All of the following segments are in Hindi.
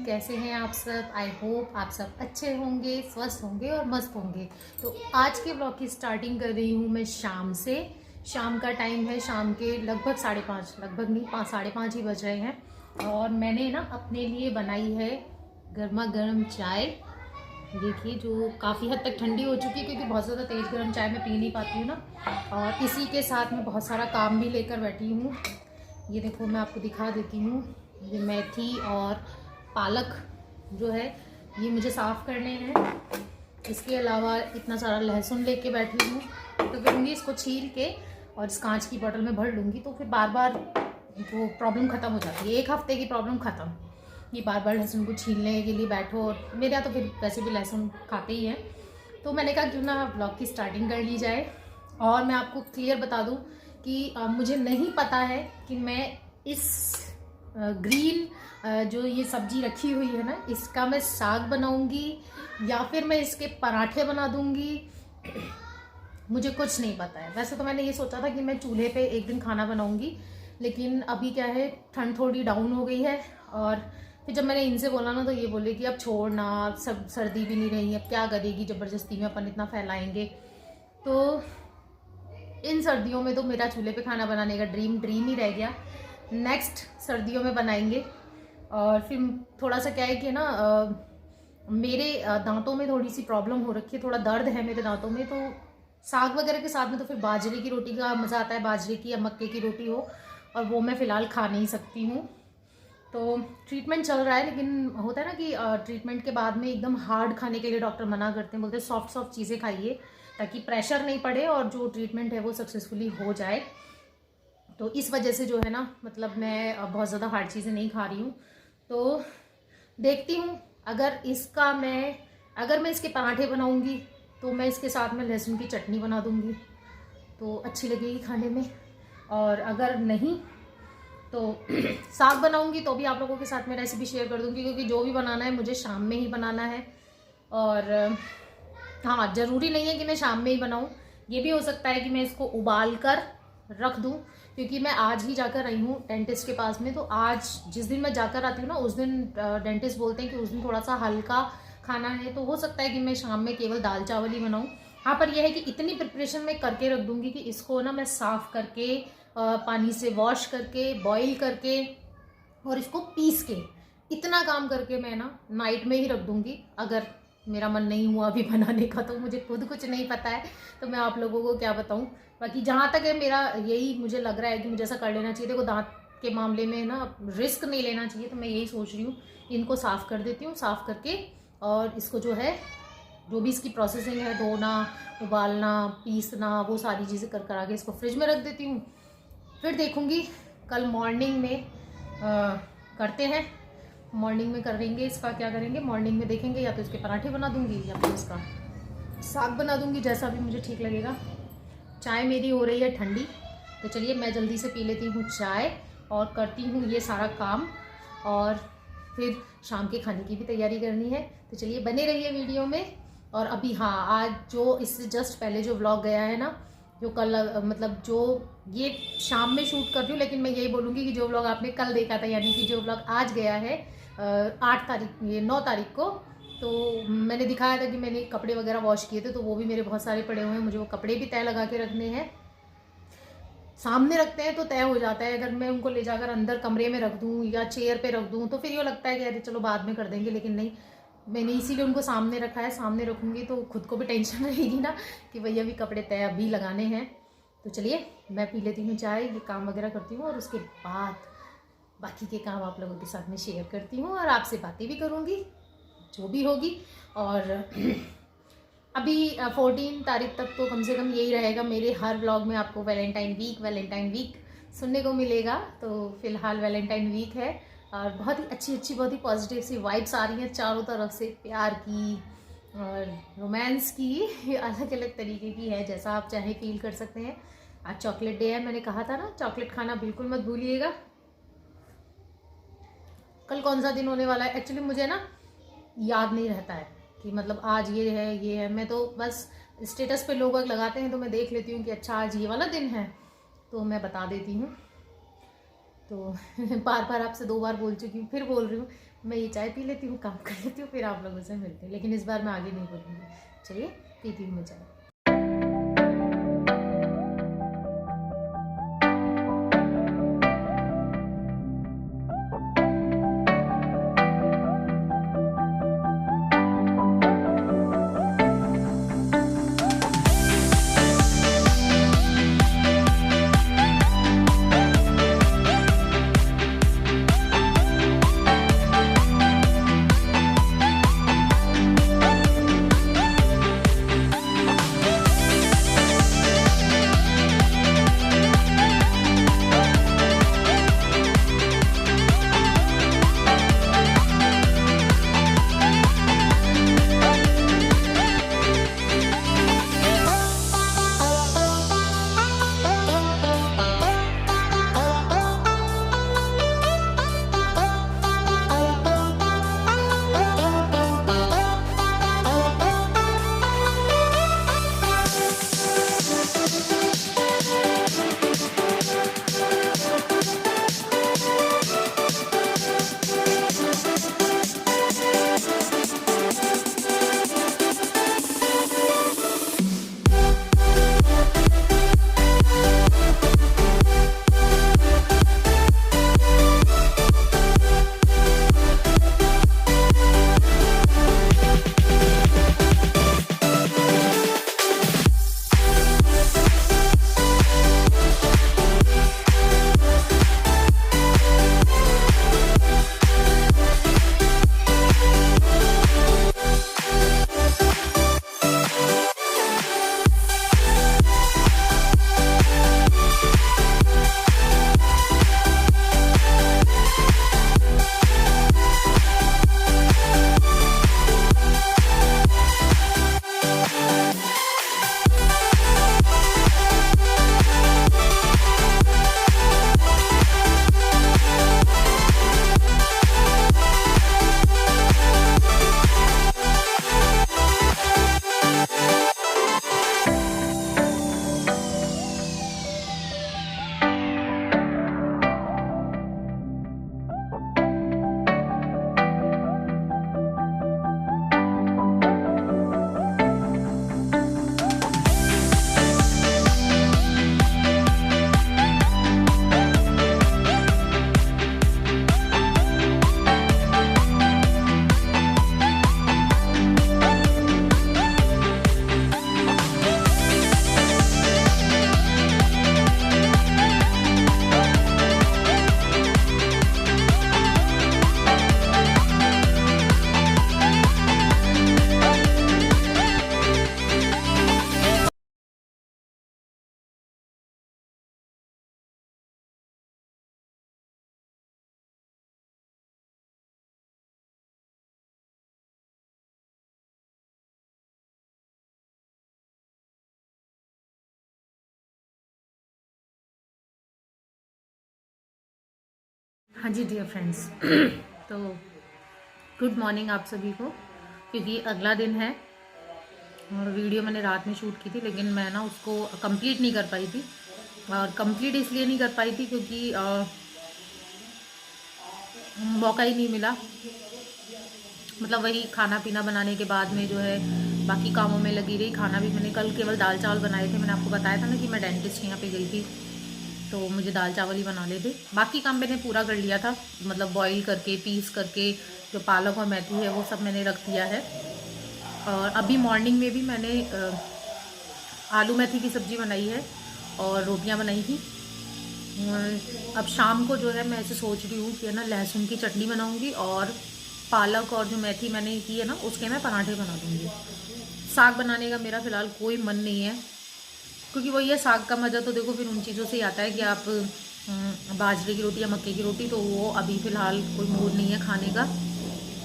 कैसे हैं आप सब। आई होप आप सब अच्छे होंगे, स्वस्थ होंगे और मस्त होंगे। तो आज के ब्लॉग की स्टार्टिंग कर रही हूँ मैं शाम से। शाम का टाइम है, शाम के लगभग 5:30, लगभग नहीं 5, 5:30 ही बज रहे हैं। और मैंने ना अपने लिए बनाई है गर्मा गर्म चाय। देखिए, जो काफ़ी हद तक ठंडी हो चुकी है क्योंकि बहुत ज़्यादा तेज़ गर्म चाय मैं पी नहीं पाती हूँ ना। और इसी के साथ मैं बहुत सारा काम भी लेकर बैठी हूँ। ये देखो, मैं आपको दिखा देती हूँ। ये मेथी और पालक जो है ये मुझे साफ़ करने हैं। इसके अलावा इतना सारा लहसुन लेके बैठी हूँ। तो करूँगी इसको छील के और इस कांच की बोतल में भर लूँगी। तो फिर बार बार वो प्रॉब्लम ख़त्म हो जाती है, एक हफ्ते की प्रॉब्लम ख़त्म। ये बार बार लहसुन को छीलने के लिए बैठो, और मेरे यहाँ तो फिर वैसे भी लहसुन खाते ही हैं। तो मैंने कहा क्यों ना ब्लॉग की स्टार्टिंग कर ली जाए। और मैं आपको क्लियर बता दूँ कि मुझे नहीं पता है कि मैं इस ग्रीन जो ये सब्जी रखी हुई है ना, इसका मैं साग बनाऊंगी या फिर मैं इसके पराठे बना दूंगी। मुझे कुछ नहीं पता है। वैसे तो मैंने ये सोचा था कि मैं चूल्हे पे एक दिन खाना बनाऊंगी, लेकिन अभी क्या है, ठंड थोड़ी डाउन हो गई है। और फिर जब मैंने इनसे बोला ना, तो ये बोले कि अब छोड़ना, सब सर्दी भी नहीं रही, अब क्या करेगी ज़बरदस्ती में अपन इतना फैलाएंगे। तो इन सर्दियों में तो मेरा चूल्हे पे खाना बनाने का ड्रीम ही रह गया। नेक्स्ट सर्दियों में बनाएंगे। और फिर थोड़ा सा क्या है कि ना, मेरे दांतों में थोड़ी सी प्रॉब्लम हो रखी है, थोड़ा दर्द है मेरे दांतों में। तो साग वगैरह के साथ में तो फिर बाजरे की रोटी का मज़ा आता है, बाजरे की या मक्के की रोटी हो, और वो मैं फ़िलहाल खा नहीं सकती हूँ। तो ट्रीटमेंट चल रहा है, लेकिन होता है ना कि ट्रीटमेंट के बाद में एकदम हार्ड खाने के लिए डॉक्टर मना करते हैं, बोलते हैं सॉफ्ट सॉफ्ट चीज़ें खाइए ताकि प्रेशर नहीं पड़े और जो ट्रीटमेंट है वो सक्सेसफुली हो जाए। तो इस वजह से जो है ना, मतलब मैं बहुत ज़्यादा हार्ड चीज़ें नहीं खा रही हूँ। तो देखती हूँ, अगर मैं इसके पराठे बनाऊँगी तो मैं इसके साथ में लहसुन की चटनी बना दूँगी, तो अच्छी लगेगी खाने में। और अगर नहीं तो साग बनाऊँगी तो भी आप लोगों के साथ में रेसिपी शेयर कर दूँगी, क्योंकि जो भी बनाना है मुझे शाम में ही बनाना है। और हाँ, ज़रूरी नहीं है कि मैं शाम में ही बनाऊँ, ये भी हो सकता है कि मैं इसको उबाल कर रख दूँ, क्योंकि मैं आज ही जाकर आई हूँ डेंटिस्ट के पास में। तो आज जिस दिन मैं जाकर आती हूँ ना, उस दिन डेंटिस्ट बोलते हैं कि उस दिन थोड़ा सा हल्का खाना है, तो हो सकता है कि मैं शाम में केवल दाल चावल ही बनाऊँ। हाँ, पर यह है कि इतनी प्रिपरेशन मैं करके रख दूँगी कि इसको ना मैं साफ़ करके पानी से वॉश करके बॉईल करके और इसको पीस के, इतना काम करके मैं ना नाइट में ही रख दूँगी। अगर मेरा मन नहीं हुआ अभी बनाने का, तो मुझे खुद कुछ नहीं पता है, तो मैं आप लोगों को क्या बताऊँ। बाकी जहाँ तक है मेरा यही मुझे लग रहा है कि मुझे ऐसा कर लेना चाहिए। देखो, दांत के मामले में ना रिस्क नहीं लेना चाहिए, तो मैं यही सोच रही हूँ। इनको साफ़ कर देती हूँ, साफ़ करके और इसको जो है, जो भी इसकी प्रोसेसिंग है, धोना, उबालना, पीसना, वो सारी चीज़ें कर करा के इसको फ्रिज में रख देती हूँ। फिर देखूँगी कल मॉर्निंग में करते हैं। मॉर्निंग में करेंगे, इसका क्या करेंगे, मॉर्निंग में देखेंगे, या तो इसके पराठे बना दूंगी या फिर इसका साग बना दूंगी, जैसा भी मुझे ठीक लगेगा। चाय मेरी हो रही है ठंडी, तो चलिए मैं जल्दी से पी लेती हूँ चाय और करती हूँ ये सारा काम, और फिर शाम के खाने की भी तैयारी करनी है। तो चलिए बने रहिए वीडियो में। और अभी हाँ, आज जो इससे जस्ट पहले जो व्लॉग गया है ना, जो कल, मतलब जो ये शाम में शूट कर रही हूँ, लेकिन मैं यही बोलूँगी कि जो व्लॉग आपने कल देखा था, यानी कि जो व्लॉग आज गया है 8 तारीख, ये 9 तारीख को, तो मैंने दिखाया था कि मैंने कपड़े वगैरह वॉश किए थे, तो वो भी मेरे बहुत सारे पड़े हुए हैं। मुझे वो कपड़े भी तय लगा के रखने हैं। सामने रखते हैं तो तय हो जाता है, अगर मैं उनको ले जाकर अंदर कमरे में रख दूँ या चेयर पे रख दूँ तो फिर ये लगता है कि अरे चलो बाद में कर देंगे, लेकिन नहीं, मैंने इसीलिए उनको सामने रखा है। सामने रखूँगी तो खुद को भी टेंशन रहेगी ना कि भैया भी कपड़े तय अभी लगाने हैं। तो चलिए मैं पी लेती हूँ चाय, ये काम वगैरह करती हूँ, और उसके बाद बाकी के काम आप लोगों के साथ में शेयर करती हूँ और आपसे बातें भी करूँगी, जो भी होगी। और अभी 14 तारीख तक तो कम से कम यही रहेगा, मेरे हर व्लॉग में आपको वैलेंटाइन वीक सुनने को मिलेगा। तो फिलहाल वैलेंटाइन वीक है और बहुत ही अच्छी बहुत ही पॉजिटिव सी वाइब्स आ रही हैं चारों तरफ से, प्यार की और रोमांस की, अलग अलग तरीके की है, जैसा आप चाहे फील कर सकते हैं। आज चॉकलेट डे है, मैंने कहा था ना चॉकलेट खाना बिल्कुल मत भूलिएगा। कल कौन सा दिन होने वाला है एक्चुअली मुझे ना याद नहीं रहता है कि मतलब आज ये है। मैं तो बस स्टेटस पे लोग लगाते हैं तो मैं देख लेती हूँ कि अच्छा आज ये वाला दिन है, तो मैं बता देती हूँ। तो बार बार आपसे 2 बार बोल चुकी हूँ, फिर बोल रही हूँ, मैं ये चाय पी लेती हूँ, काम कर लेती हूँ, फिर आप लोगों से मिलते हैं। लेकिन इस बार मैं आगे नहीं बोलूँगी। चलिए पीती हूँ मैं चाय। हाँ जी डियर फ्रेंड्स, तो गुड मॉर्निंग आप सभी को। क्योंकि अगला दिन है और वीडियो मैंने रात में शूट की थी, लेकिन मैं ना उसको कंप्लीट नहीं कर पाई थी। और कंप्लीट इसलिए नहीं कर पाई थी क्योंकि मौका ही नहीं मिला। मतलब वही खाना पीना बनाने के बाद में जो है बाकी कामों में लगी रही। खाना भी मैंने कल केवल दाल चावल बनाए थे। मैंने आपको बताया था ना कि मैं डेंटिस्ट के यहाँ पे गई थी, तो मुझे दाल चावल ही बनाने थे। बाकी काम मैंने पूरा कर लिया था, मतलब बॉईल करके पीस करके जो पालक और मेथी है वो सब मैंने रख दिया है। और अभी मॉर्निंग में भी मैंने आलू मेथी की सब्ज़ी बनाई है और रोटियां बनाई थी। अब शाम को जो है मैं ऐसे सोच रही हूँ कि ना लहसुन की चटनी बनाऊँगी और पालक और जो मेथी मैंने की है ना उसके मैं पराठे बना दूँगी। साग बनाने का मेरा फ़िलहाल कोई मन नहीं है, क्योंकि वही है, साग का मज़ा तो देखो फिर उन चीज़ों से ही आता है कि आप बाजरे की रोटी या मक्के की रोटी, तो वो अभी फ़िलहाल कोई मूड नहीं है खाने का।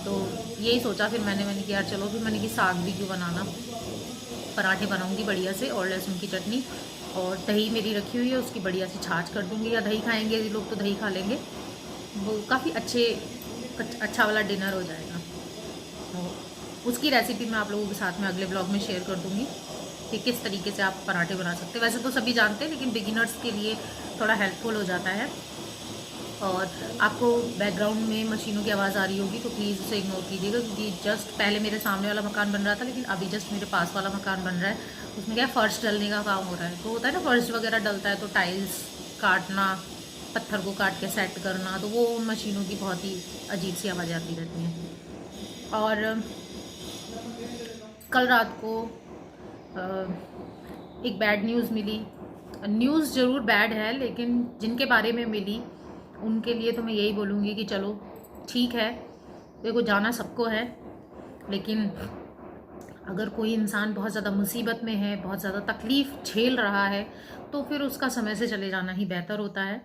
तो यही सोचा फिर मैंने कि यार चलो, फिर मैंने कि साग भी क्यों बनाना, पराठे बनाऊंगी बढ़िया से और लहसुन की चटनी। और दही मेरी रखी हुई है, उसकी बढ़िया सी छाछ कर दूंगी, या दही खाएंगे ये लोग तो दही खा लेंगे, वो काफ़ी अच्छा वाला डिनर हो जाएगा। तो उसकी रेसिपी मैं आप लोगों के साथ में अगले ब्लॉग में शेयर कर दूँगी कि किस तरीके से आप पराठे बना सकते हैं। वैसे तो सभी जानते हैं, लेकिन बिगिनर्स के लिए थोड़ा हेल्पफुल हो जाता है। और आपको बैकग्राउंड में मशीनों की आवाज़ आ रही होगी तो प्लीज़ उसे इग्नोर कीजिएगा, क्योंकि जस्ट पहले मेरे सामने वाला मकान बन रहा था, लेकिन अभी जस्ट मेरे पास वाला मकान बन रहा है। उसमें क्या फ़र्श डलने का काम हो रहा है, तो होता है ना फ़र्श वगैरह डलता है तो टाइल्स काटना, पत्थर को काट के सेट करना, तो वो मशीनों की बहुत ही अजीब सी आवाज़ें आती रहती हैं। और कल रात को एक बैड न्यूज़ मिली। न्यूज़ ज़रूर बैड है, लेकिन जिनके बारे में मिली उनके लिए तो मैं यही बोलूँगी कि चलो ठीक है, देखो जाना सबको है, लेकिन अगर कोई इंसान बहुत ज़्यादा मुसीबत में है, बहुत ज़्यादा तकलीफ़ झेल रहा है, तो फिर उसका समय से चले जाना ही बेहतर होता है।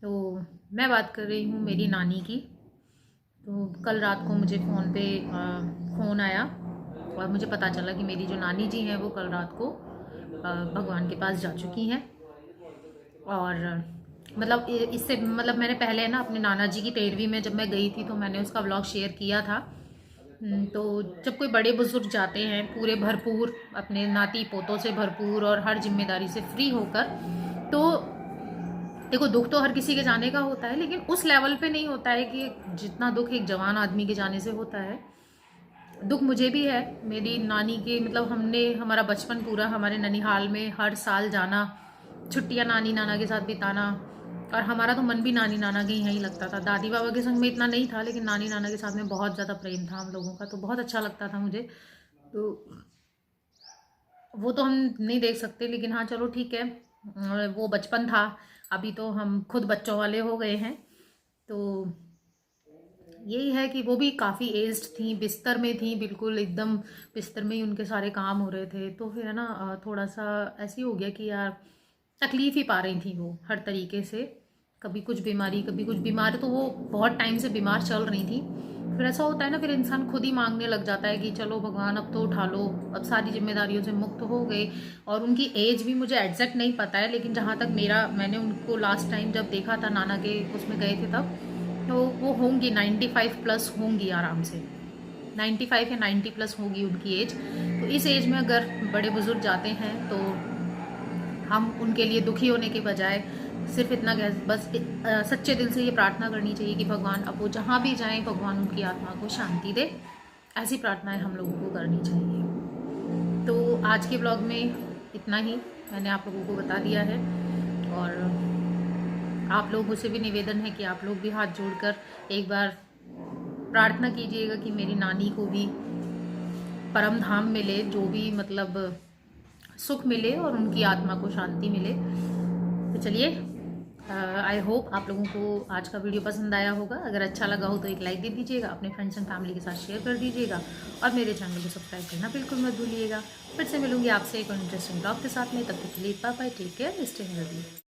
तो मैं बात कर रही हूँ मेरी नानी की। तो कल रात को मुझे फ़ोन आया और मुझे पता चला कि मेरी जो नानी जी हैं वो कल रात को भगवान के पास जा चुकी हैं। और मतलब इससे मतलब मैंने पहले ना अपने नाना जी की 13वीं में जब मैं गई थी तो मैंने उसका व्लॉग शेयर किया था। तो जब कोई बड़े बुजुर्ग जाते हैं पूरे भरपूर, अपने नाती पोतों से भरपूर और हर जिम्मेदारी से फ्री होकर, तो देखो दुख तो हर किसी के जाने का होता है, लेकिन उस लेवल पे नहीं होता है कि जितना दुख एक जवान आदमी के जाने से होता है। दुख मुझे भी है मेरी नानी के, मतलब हमारा बचपन पूरा हमारे ननिहाल में हर साल जाना, छुट्टियां नानी नाना के साथ बिताना, और हमारा तो मन भी नानी नाना के यहीं लगता था। दादी बाबा के संग में इतना नहीं था, लेकिन नानी नाना के साथ में बहुत ज़्यादा प्रेम था हम लोगों का, तो बहुत अच्छा लगता था मुझे। तो वो तो हम नहीं देख सकते, लेकिन हाँ चलो ठीक है, वो बचपन था। अभी तो हम खुद बच्चों वाले हो गए हैं। तो यही है कि वो भी काफ़ी एज्ड थी, बिस्तर में थी, बिल्कुल एकदम बिस्तर में ही उनके सारे काम हो रहे थे। तो फिर है ना थोड़ा सा ऐसी हो गया कि यार तकलीफ़ ही पा रही थी वो हर तरीके से, कभी कुछ बीमारी कभी कुछ बीमार, तो वो बहुत टाइम से बीमार चल रही थी। फिर ऐसा होता है ना, फिर इंसान खुद ही मांगने लग जाता है कि चलो भगवान अब तो उठा लो, अब सारी जिम्मेदारियों से मुक्त हो गए। और उनकी एज भी मुझे एग्जैक्ट नहीं पता है, लेकिन जहाँ तक मैंने उनको लास्ट टाइम जब देखा था नाना के उसमें गए थे तब, तो वो होंगी 95 प्लस होंगी आराम से, 95 या 90 प्लस होगी उनकी एज। तो इस एज में अगर बड़े बुजुर्ग जाते हैं तो हम उनके लिए दुखी होने के बजाय सिर्फ इतना बस सच्चे दिल से ये प्रार्थना करनी चाहिए कि भगवान अब वो जहाँ भी जाएं भगवान उनकी आत्मा को शांति दे। ऐसी प्रार्थनाएं हम लोगों को करनी चाहिए। तो आज के ब्लॉग में इतना ही मैंने आप लोगों को बता दिया है, और आप लोगों से भी निवेदन है कि आप लोग भी हाथ जोड़कर एक बार प्रार्थना कीजिएगा कि मेरी नानी को भी परम धाम मिले, जो भी मतलब सुख मिले और उनकी आत्मा को शांति मिले। तो चलिए, आई होप आप लोगों को आज का वीडियो पसंद आया होगा। अगर अच्छा लगा हो तो एक लाइक दे दीजिएगा, अपने फ्रेंड्स एंड फैमिली के साथ शेयर कर दीजिएगा, और मेरे चैनल को सब्सक्राइब करना बिल्कुल मत भूलिएगा। फिर से मिलूंगी आपसे एक इंटरेस्टिंग ब्लॉग के साथ में, तब तक के लिए bye bye, take care, stay healthy.